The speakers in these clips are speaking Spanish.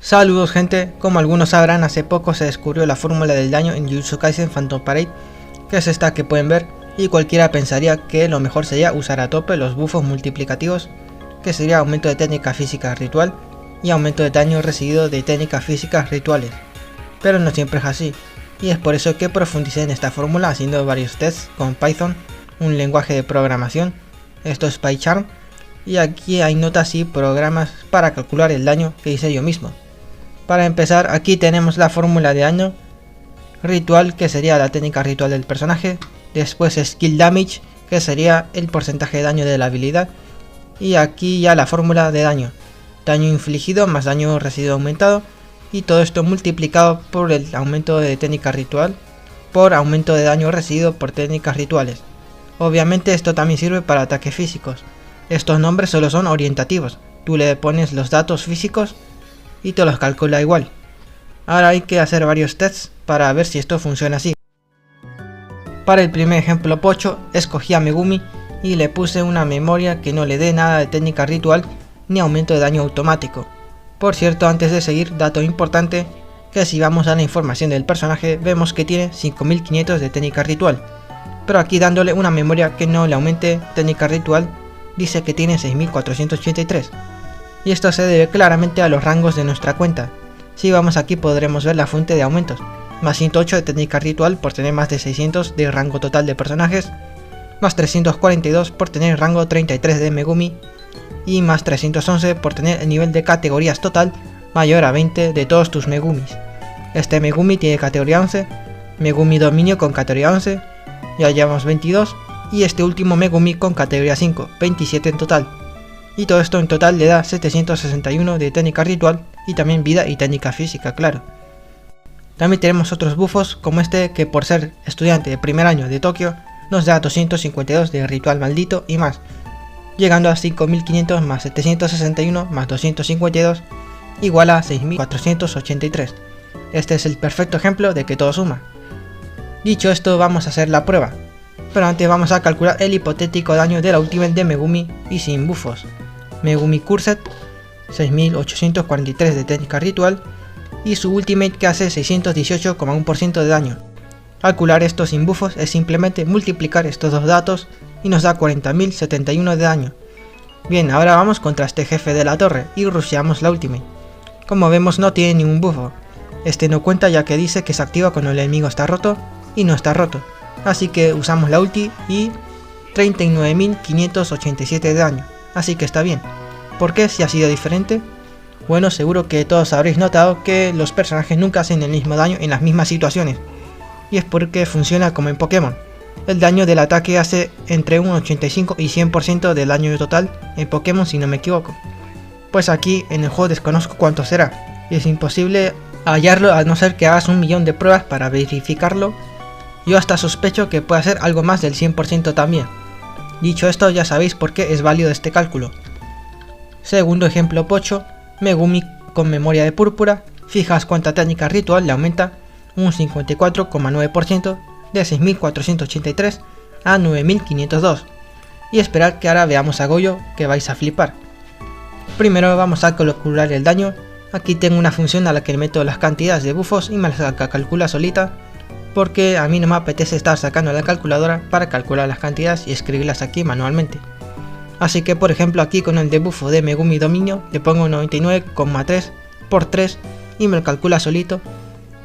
Saludos gente, como algunos sabrán, hace poco se descubrió la fórmula del daño en Jujutsu Kaisen Phantom Parade, que es esta que pueden ver, y cualquiera pensaría que lo mejor sería usar a tope los buffos multiplicativos, que sería aumento de técnica física ritual y aumento de daño recibido de técnicas físicas rituales, pero no siempre es así, y es por eso que profundicé en esta fórmula haciendo varios tests con Python, un lenguaje de programación, esto es PyCharm, y aquí hay notas y programas para calcular el daño que hice yo mismo. Para empezar, aquí tenemos la fórmula de daño ritual, que sería la técnica ritual del personaje, después skill damage, que sería el porcentaje de daño de la habilidad, y aquí ya la fórmula de daño infligido más daño recibido aumentado, y todo esto multiplicado por el aumento de técnica ritual por aumento de daño recibido por técnicas rituales. Obviamente esto también sirve para ataques físicos, estos nombres solo son orientativos, tú le pones los datos físicos y te los calcula igual. Ahora hay que hacer varios tests para ver si esto funciona así. Para el primer ejemplo pocho, escogí a Megumi y le puse una memoria que no le dé nada de técnica ritual ni aumento de daño automático. Por cierto, antes de seguir, dato importante, que si vamos a la información del personaje vemos que tiene 5500 de técnica ritual, pero aquí dándole una memoria que no le aumente técnica ritual dice que tiene 6483. Y esto se debe claramente a los rangos de nuestra cuenta. Si vamos aquí podremos ver la fuente de aumentos, más 108 de técnica ritual por tener más de 600 de rango total de personajes, más 342 por tener rango 33 de Megumi, y más 311 por tener el nivel de categorías total mayor a 20 de todos tus Megumis. Este Megumi tiene categoría 11, Megumi Dominio con categoría 11, ya llevamos 22, y este último Megumi con categoría 5, 27 en total. Y todo esto en total le da 761 de técnica ritual y también vida y técnica física, claro. También tenemos otros buffos como este, que por ser estudiante de primer año de Tokio nos da 252 de ritual maldito y más, llegando a 5500 más 761 más 252 igual a 6483. Este es el perfecto ejemplo de que todo suma. Dicho esto, vamos a hacer la prueba, pero antes vamos a calcular el hipotético daño de la ultimate de Megumi y sin buffos. Megumi Cursed, 6843 de técnica ritual, y su ultimate que hace 618,1% de daño. Calcular esto sin buffos es simplemente multiplicar estos dos datos y nos da 40.071 de daño. Bien, ahora vamos contra este jefe de la torre y rusheamos la ultimate. Como vemos no tiene ningún buffo, este no cuenta ya que dice que se activa cuando el enemigo está roto y no está roto, así que usamos la ulti y 39.587 de daño. Así que está bien. ¿Por qué si ha sido diferente? Bueno, seguro que todos habréis notado que los personajes nunca hacen el mismo daño en las mismas situaciones, y es porque funciona como en Pokémon. El daño del ataque hace entre un 85 y 100% del daño total en Pokémon, si no me equivoco. Pues aquí en el juego desconozco cuánto será, y es imposible hallarlo a no ser que hagas 1.000.000 de pruebas para verificarlo. Yo hasta sospecho que puede ser algo más del 100% también. Dicho esto, ya sabéis por qué es válido este cálculo. Segundo ejemplo pocho, Megumi con memoria de púrpura, fijas cuánta técnica ritual le aumenta un 54,9% de 6483 a 9502. Y esperad que ahora veamos a Goyo, que vais a flipar. Primero vamos a calcular el daño. Aquí tengo una función a la que le meto las cantidades de buffos y me las calcula solita, porque a mí no me apetece estar sacando la calculadora para calcular las cantidades y escribirlas aquí manualmente. Así que por ejemplo aquí con el debuffo de Megumi Dominio le pongo 99,3 por 3 y me lo calcula solito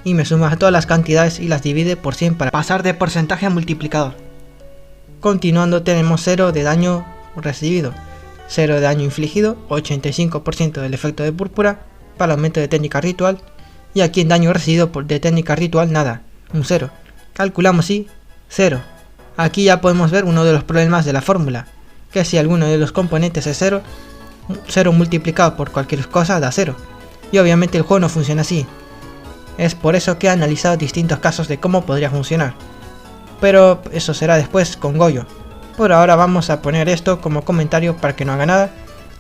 y me suma todas las cantidades y las divide por 100 para pasar de porcentaje a multiplicador. Continuando tenemos 0 de daño recibido, 0 de daño infligido, 85% del efecto de púrpura para el aumento de técnica ritual, y aquí en daño recibido de técnica ritual nada, un 0. Calculamos y 0. Aquí ya podemos ver uno de los problemas de la fórmula, que si alguno de los componentes es 0, 0 multiplicado por cualquier cosa da 0. Y obviamente el juego no funciona así. Es por eso que he analizado distintos casos de cómo podría funcionar. Pero eso será después con Goyo. Por ahora vamos a poner esto como comentario para que no haga nada.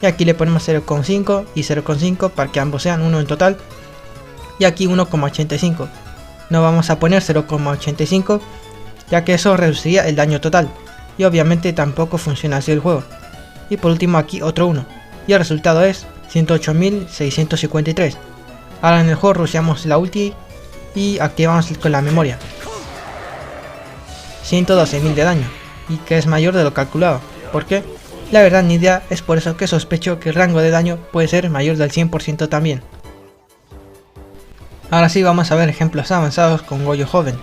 Y aquí le ponemos 0,5 y 0,5 para que ambos sean 1 en total. Y aquí 1,85. No vamos a poner 0,85 ya que eso reduciría el daño total, y obviamente tampoco funciona así el juego. Y por último aquí otro 1, y el resultado es 108.653. Ahora en el juego rusheamos la ulti y activamos con la memoria. 112.000 de daño, y que es mayor de lo calculado. ¿Por qué? La verdad ni idea, es por eso que sospecho que el rango de daño puede ser mayor del 100% también. Ahora sí vamos a ver ejemplos avanzados con Goyo joven.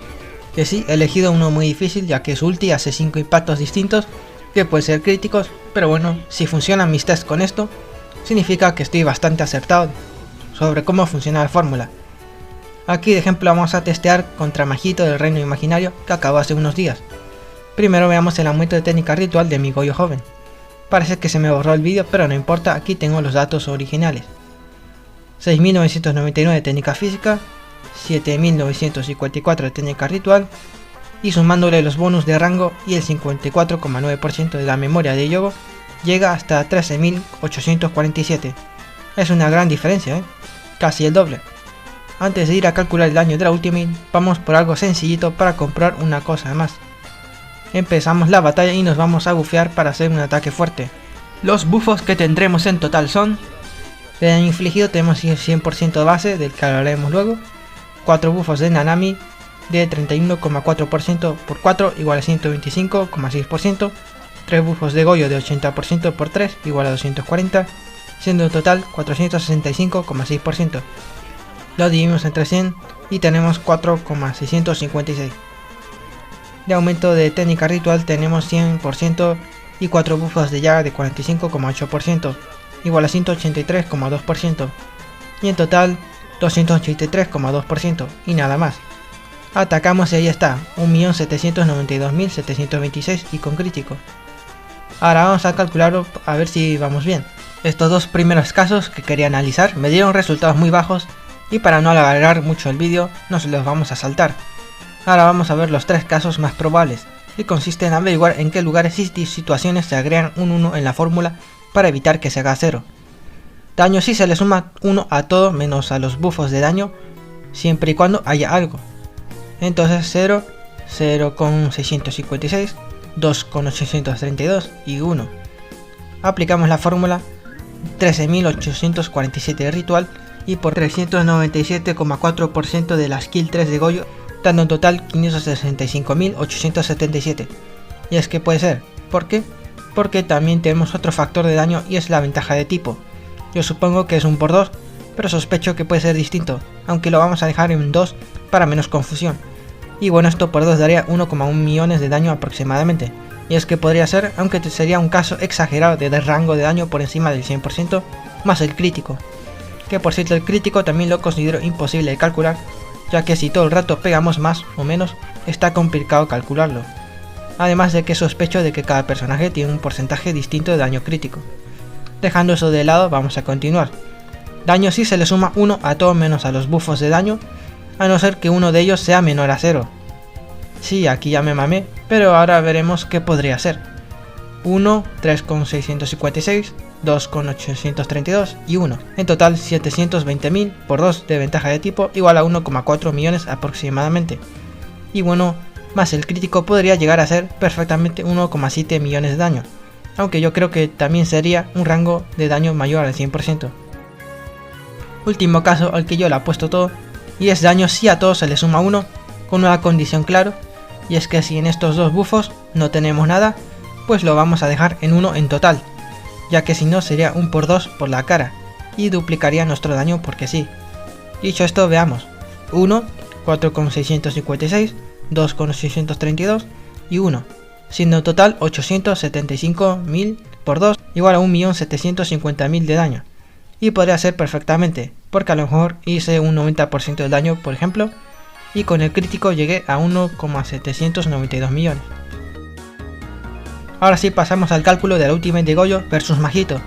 Que sí, he elegido uno muy difícil ya que su ulti hace 5 impactos distintos que pueden ser críticos, pero bueno, si funcionan mis tests con esto, significa que estoy bastante acertado sobre cómo funciona la fórmula. Aquí de ejemplo vamos a testear contra Majito del Reino Imaginario que acabó hace unos días. Primero veamos el aumento de técnica ritual de mi Goyo joven. Parece que se me borró el vídeo, pero no importa, aquí tengo los datos originales. 6.999 de técnica física, 7.954 de técnica ritual, y sumándole los bonus de rango y el 54,9% de la memoria de Yogo, llega hasta 13.847. Es una gran diferencia, casi el doble. Antes de ir a calcular el daño de la Ultimate, vamos por algo sencillito para comprar una cosa más. Empezamos la batalla y nos vamos a bufear para hacer un ataque fuerte. Los buffos que tendremos en total son: de daño infligido tenemos el 100% base, del que hablaremos luego, 4 buffos de Nanami de 31,4% por 4 igual a 125,6%, 3 buffos de Goyo de 80% por 3 igual a 240, siendo en total 465,6%. Lo dividimos entre 100 y tenemos 4,656. De aumento de técnica ritual tenemos 100% y 4 buffos de llaga de 45,8%, igual a 183,2%, y en total 283,2% y nada más. Atacamos y ahí está, 1.792.726 y con crítico. Ahora vamos a calcularlo a ver si vamos bien. Estos dos primeros casos que quería analizar me dieron resultados muy bajos y para no alargar mucho el vídeo no se los vamos a saltar. Ahora vamos a ver los 3 casos más probables, que consiste en averiguar en qué lugares y situaciones se agregan un 1 en la fórmula para evitar que se haga 0. Daño sí se le suma 1 a todo menos a los buffos de daño, siempre y cuando haya algo. Entonces 0, 0,656, 2,832 y 1. Aplicamos la fórmula 13.847 de ritual y por 397,4% de la skill 3 de Goyo, dando en total 565.877. Y es que puede ser, ¿por qué? Porque también tenemos otro factor de daño y es la ventaja de tipo. Yo supongo que es un por 2, pero sospecho que puede ser distinto, aunque lo vamos a dejar en 2 para menos confusión. Y bueno, esto por 2 daría 1,1 millones de daño aproximadamente. Y es que podría ser, aunque sería un caso exagerado de rango de daño por encima del 100%, más el crítico. Que por cierto el crítico también lo considero imposible de calcular, ya que si todo el rato pegamos más o menos, está complicado calcularlo. Además de que sospecho de que cada personaje tiene un porcentaje distinto de daño crítico. Dejando eso de lado, vamos a continuar. Daño sí se le suma 1 a todo menos a los buffos de daño, a no ser que uno de ellos sea menor a 0. Sí, aquí ya me mamé, pero ahora veremos qué podría ser. 1, 3,656, 2,832 y 1. En total 720.000 por 2 de ventaja de tipo igual a 1,4 millones aproximadamente. Y bueno, más el crítico podría llegar a ser perfectamente 1,7 millones de daño, aunque yo creo que también sería un rango de daño mayor al 100%. Último caso al que yo le apuesto todo, y es daño si a todos se le suma 1, con una condición claro, y es que si en estos dos buffos no tenemos nada, pues lo vamos a dejar en 1 en total, ya que si no sería un por 2 por la cara, y duplicaría nuestro daño porque sí. Dicho esto, veamos. 1, 4,656, 2,632 y 1, siendo en total 875.000 por 2 igual a 1.750.000 de daño. Y podría ser perfectamente, porque a lo mejor hice un 90% del daño, por ejemplo, y con el crítico llegué a 1,792 millones. Ahora sí pasamos al cálculo de la Ultimate de Goyo versus Majito.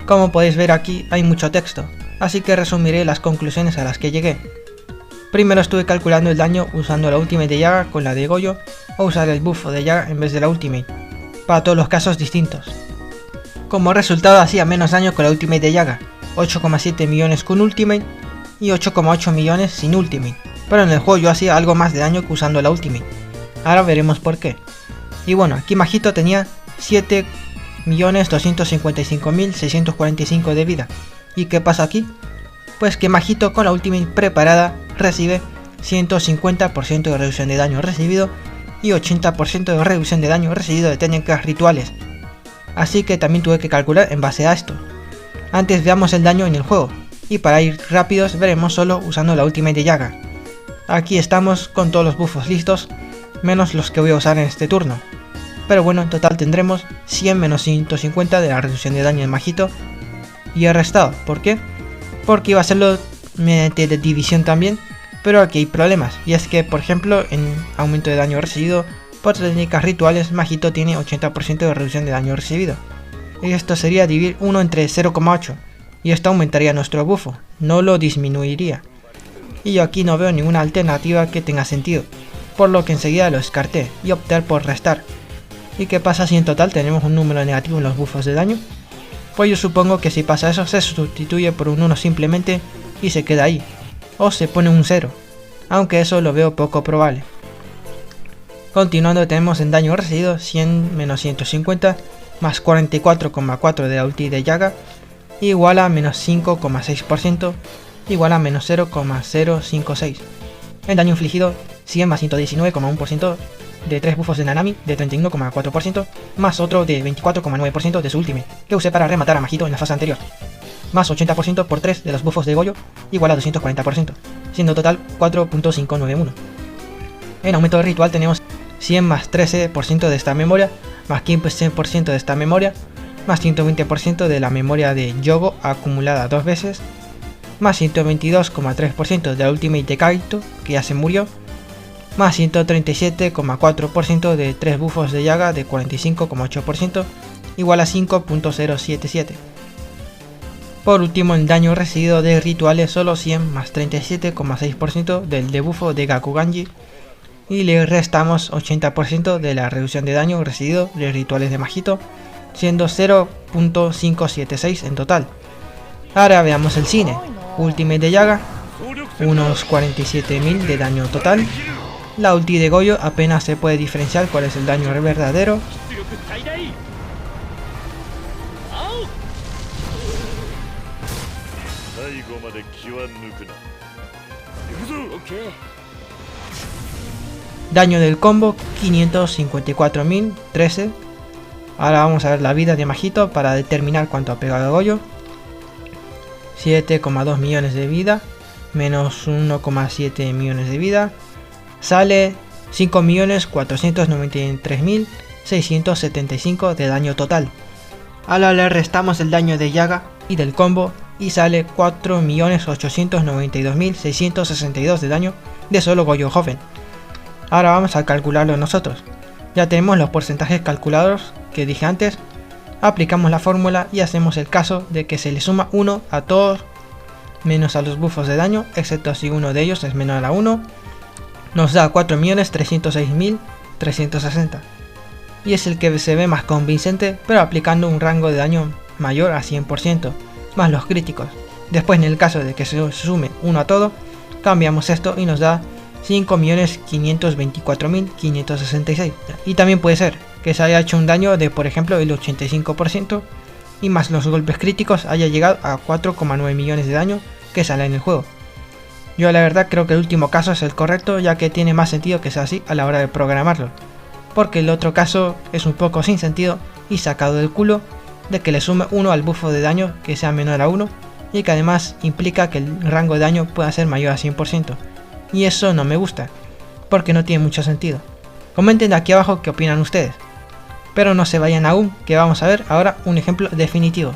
Como podéis ver aquí hay mucho texto, así que resumiré las conclusiones a las que llegué. Primero estuve calculando el daño usando la Ultimate de Yaga con la de Goyo, o usar el buffo de Yaga en vez de la Ultimate, para todos los casos distintos. Como resultado hacía menos daño con la Ultimate de Yaga, 8,7 millones con Ultimate y 8,8 millones sin Ultimate, pero en el juego yo hacía algo más de daño que usando la Ultimate. Ahora veremos por qué. Y bueno, aquí Majito tenía 7.255.645 de vida. ¿Y qué pasa aquí? pues que Majito con la Ultimate preparada recibe 150% de reducción de daño recibido y 80% de reducción de daño recibido de técnicas rituales. Así que también tuve que calcular en base a esto. Antes veamos el daño en el juego, y para ir rápidos veremos solo usando la Ultimate de Yaga. Aquí estamos con todos los buffos listos, menos los que voy a usar en este turno. Pero bueno, en total tendremos 100 menos 150 de la reducción de daño de Majito. Y he restado, ¿por qué? Porque iba a hacerlo mediante de división también, pero aquí hay problemas. Y es que, por ejemplo, en aumento de daño recibido por técnicas rituales, Majito tiene 80% de reducción de daño recibido. Y esto sería dividir 1 entre 0,8. Y esto aumentaría nuestro bufo, no lo disminuiría. Y yo aquí no veo ninguna alternativa que tenga sentido, por lo que enseguida lo descarté y optar por restar. ¿Y qué pasa si en total tenemos un número negativo en los buffos de daño? Pues yo supongo que si pasa eso se sustituye por un 1 simplemente y se queda ahí, o se pone un 0, aunque eso lo veo poco probable. Continuando tenemos en daño recibido 100 menos 150 más 44,4 de la ulti de Yaga igual a menos 5,6% igual a menos 0,056. En daño infligido 100 más 119,1% de 3 buffos de Nanami de 31,4% más otro de 24,9% de su ultimate que usé para rematar a Majito en la fase anterior, más 80% por 3 de los buffos de Goyo igual a 240%, siendo total 4.591. En aumento de ritual tenemos 100 más 13% de esta memoria, más 15% de esta memoria, más 120% de la memoria de Yogo acumulada 2 veces, más 122,3% de la ultimate de Kaito, que ya se murió, más 137,4% de 3 buffos de Yaga de 45,8%, igual a 5.077. Por último, en daño recibido de rituales solo 100 más 37,6% del debuffo de Gakuganji, y le restamos 80% de la reducción de daño recibido de rituales de Majito, siendo 0.576 en total. Ahora veamos el cine. Ultimate de Yaga, unos 47.000 de daño total. La ulti de Goyo apenas se puede diferenciar cuál es el daño verdadero. Daño del combo 554.013. Ahora vamos a ver la vida de Majito para determinar cuánto ha pegado a Goyo. 7,2 millones de vida menos 1,7 millones de vida sale 5.493.675 de daño total. Ahora le restamos el daño de Yaga y del combo y sale 4.892.662 de daño de solo Goyo joven. Ahora vamos a calcularlo nosotros. Ya tenemos los porcentajes calculados que dije antes. Aplicamos la fórmula y hacemos el caso de que se le suma 1 a todos menos a los buffos de daño, excepto si uno de ellos es menor a 1. Nos da 4.306.360 y es el que se ve más convincente, pero aplicando un rango de daño mayor a 100%, más los críticos. Después, en el caso de que se sume 1 a todo, cambiamos esto y nos da 5.524.566. Y también puede ser que se haya hecho un daño de, por ejemplo, el 85% y más los golpes críticos haya llegado a 4,9 millones de daño que sale en el juego. Yo la verdad creo que el último caso es el correcto, ya que tiene más sentido que sea así a la hora de programarlo, porque el otro caso es un poco sin sentido y sacado del culo de que le sume 1 al buffo de daño que sea menor a 1 y que además implica que el rango de daño pueda ser mayor a 100%, y eso no me gusta, porque no tiene mucho sentido. Comenten aquí abajo qué opinan ustedes, pero no se vayan aún, que vamos a ver ahora un ejemplo definitivo.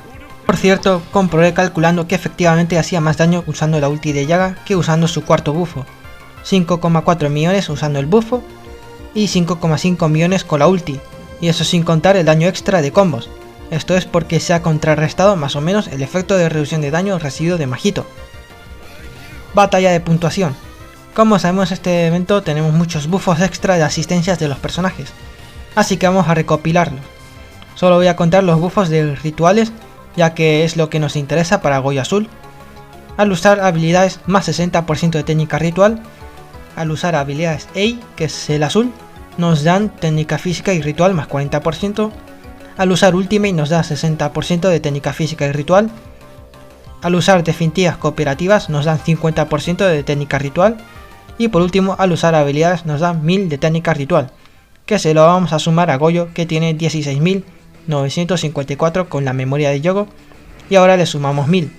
Por cierto, comprobé calculando que efectivamente hacía más daño usando la ulti de Yaga que usando su cuarto bufo, 5,4 millones usando el bufo y 5,5 millones con la ulti, y eso sin contar el daño extra de combos. Esto es porque se ha contrarrestado más o menos el efecto de reducción de daño recibido de Majito. Batalla de puntuación. Como sabemos, en este evento tenemos muchos buffos extra de asistencias de los personajes, así que vamos a recopilarlos. Solo voy a contar los buffos de rituales, ya que es lo que nos interesa para Goyo Azul. Al usar habilidades más 60% de técnica ritual, al usar habilidades EI, que es el azul, nos dan técnica física y ritual más 40%, al usar Ultimate nos da 60% de técnica física y ritual, Al usar definitivas cooperativas nos dan 50% de técnica ritual. Y por último, al usar habilidades nos dan 1000 de técnica ritual, que se lo vamos a sumar a Goyo, que tiene 16.954 con la memoria de Yogo, y ahora le sumamos 1000.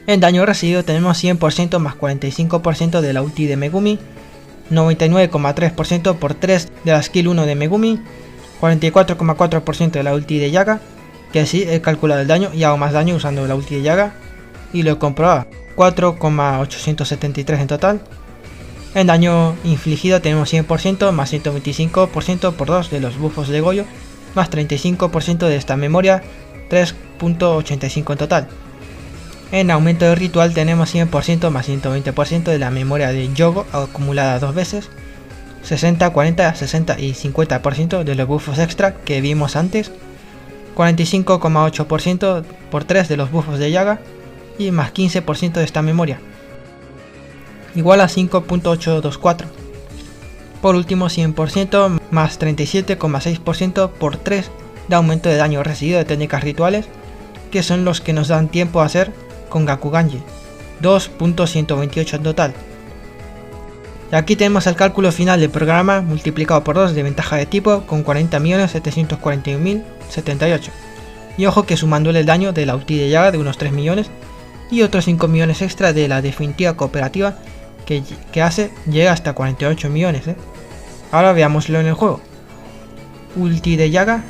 En daño recibido tenemos 100% más 45% de la ulti de Megumi, 99,3% por 3 de la skill 1 de Megumi, 44,4% de la ulti de Yaga, que sí he calculado el daño y hago más daño usando la ulti de Yaga, y lo he comprobado, 4,873 en total. En daño infligido tenemos 100% más 125% por 2 de los buffos de Goyo, más 35% de esta memoria, 3,85 en total. En aumento de ritual tenemos 100% más 120% de la memoria de Yogo acumulada 2 veces, 60, 40, 60 y 50% de los buffos extra que vimos antes, 45,8% por 3 de los buffos de Yaga y más 15% de esta memoria, igual a 5.824. Por último 100% más 37,6% por 3 de aumento de daño recibido de técnicas rituales, que son los que nos dan tiempo a hacer con Gakuganji, 2.128 en total. Y aquí tenemos el cálculo final del programa multiplicado por 2 de ventaja de tipo con 40.741.078. Y ojo que sumándole el daño de la ulti de Yaga de unos 3 millones y otros 5 millones extra de la definitiva cooperativa que hace, llega hasta 48 millones. Ahora veámoslo en el juego. Ulti de Yaga,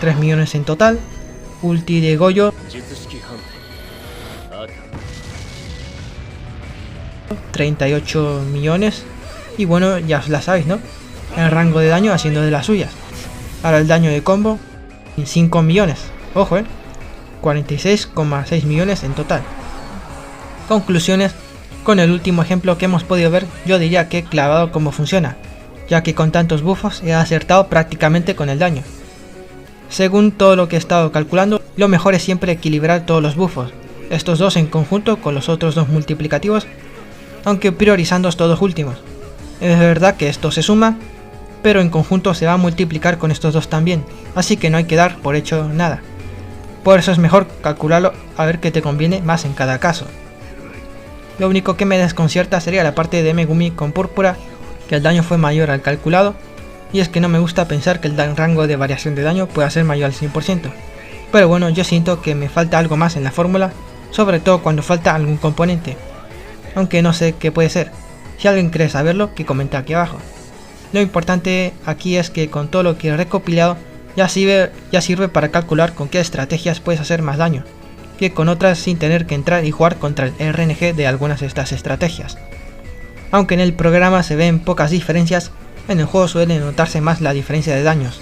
3 millones en total. Ulti de Goyo, 38 millones. Y bueno, ya la sabéis, ¿no? El rango de daño haciendo de las suyas. Ahora el daño de combo, 5 millones. Ojo, 46,6 millones en total. Conclusiones. Con el último ejemplo que hemos podido ver, yo diría que he clavado cómo funciona, ya que con tantos buffos he acertado prácticamente con el daño. Según todo lo que he estado calculando, lo mejor es siempre equilibrar todos los buffos, estos dos en conjunto con los otros dos multiplicativos, aunque priorizando estos dos últimos. Es verdad que esto se suma, pero en conjunto se va a multiplicar con estos dos también, así que no hay que dar por hecho nada. Por eso es mejor calcularlo a ver qué te conviene más en cada caso. Lo único que me desconcierta sería la parte de Megumi con púrpura, que el daño fue mayor al calculado, y es que no me gusta pensar que el rango de variación de daño pueda ser mayor al 100%. Pero bueno, yo siento que me falta algo más en la fórmula, sobre todo cuando falta algún componente, aunque no sé qué puede ser. Si alguien quiere saberlo, que comente aquí abajo. Lo importante aquí es que con todo lo que he recopilado ya sirve para calcular con qué estrategias puedes hacer más daño, que con otras sin tener que entrar y jugar contra el RNG de algunas de estas estrategias. Aunque en el programa se ven pocas diferencias, en el juego suele notarse más la diferencia de daños.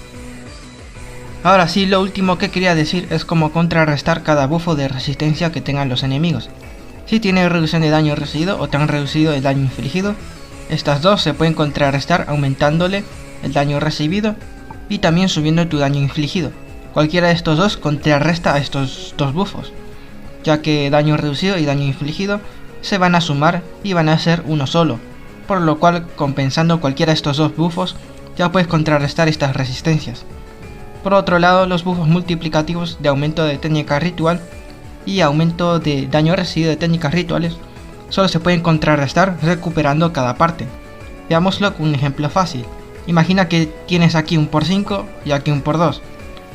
Ahora sí, lo último que quería decir es cómo contrarrestar cada bufo de resistencia que tengan los enemigos. Si tienes reducción de daño recibido o te han reducido el daño infligido, estas dos se pueden contrarrestar aumentándole el daño recibido y también subiendo tu daño infligido. Cualquiera de estos dos contrarresta a estos dos bufos, ya que daño reducido y daño infligido se van a sumar y van a ser uno solo, por lo cual compensando cualquiera de estos dos bufos ya puedes contrarrestar estas resistencias. Por otro lado, los bufos multiplicativos de aumento de técnica ritual y aumento de daño recibido de técnicas rituales solo se pueden contrarrestar recuperando cada parte. Veámoslo con un ejemplo fácil. Imagina que tienes aquí un por 5 y aquí un por 2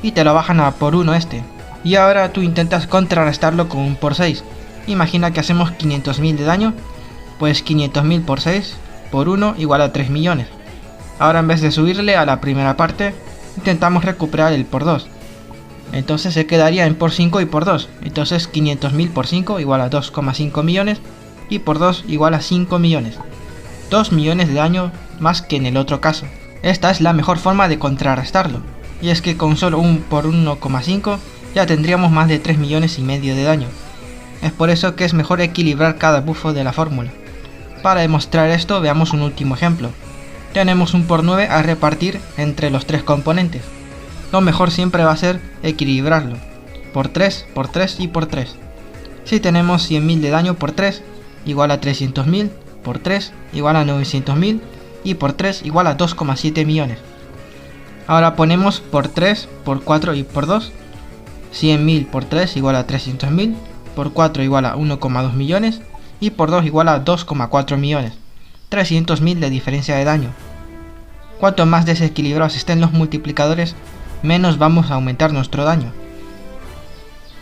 y te lo bajan a por 1 y ahora tú intentas contrarrestarlo con un por 6. Imagina que hacemos 500.000 de daño, pues 500.000 por 6 por 1 igual a 3 millones. Ahora en vez de subirle a la primera parte, intentamos recuperar el por 2. Entonces se quedaría en por 5 y por 2. Entonces 500.000 por 5 igual a 2,5 millones y por 2 igual a 5 millones. 2 millones de daño más que en el otro caso. Esta es la mejor forma de contrarrestarlo. Y es que con solo un por 1,5 ya tendríamos más de 3 millones y medio de daño. Es por eso que es mejor equilibrar cada bufo de la fórmula. Para demostrar esto veamos un último ejemplo. Tenemos un por 9 a repartir entre los tres componentes. Lo mejor siempre va a ser equilibrarlo. Por 3, por 3 y por 3. Si tenemos 100.000 de daño por 3 igual a 300.000, por 3 igual a 900.000 y por 3 igual a 2,7 millones. Ahora ponemos por 3, por 4 y por 2. 100.000 por 3 igual a 300.000, por 4 igual a 1,2 millones y por 2 igual a 2,4 millones. 300.000 de diferencia de daño. Cuanto más desequilibrados estén los multiplicadores, menos vamos a aumentar nuestro daño.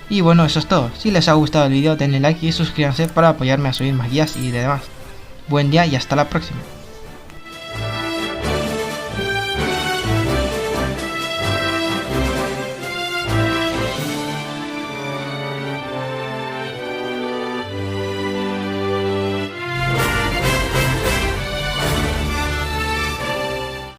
Y bueno, eso es todo. Si les ha gustado el vídeo denle like y suscríbanse para apoyarme a subir más guías y demás. Buen día y hasta la próxima.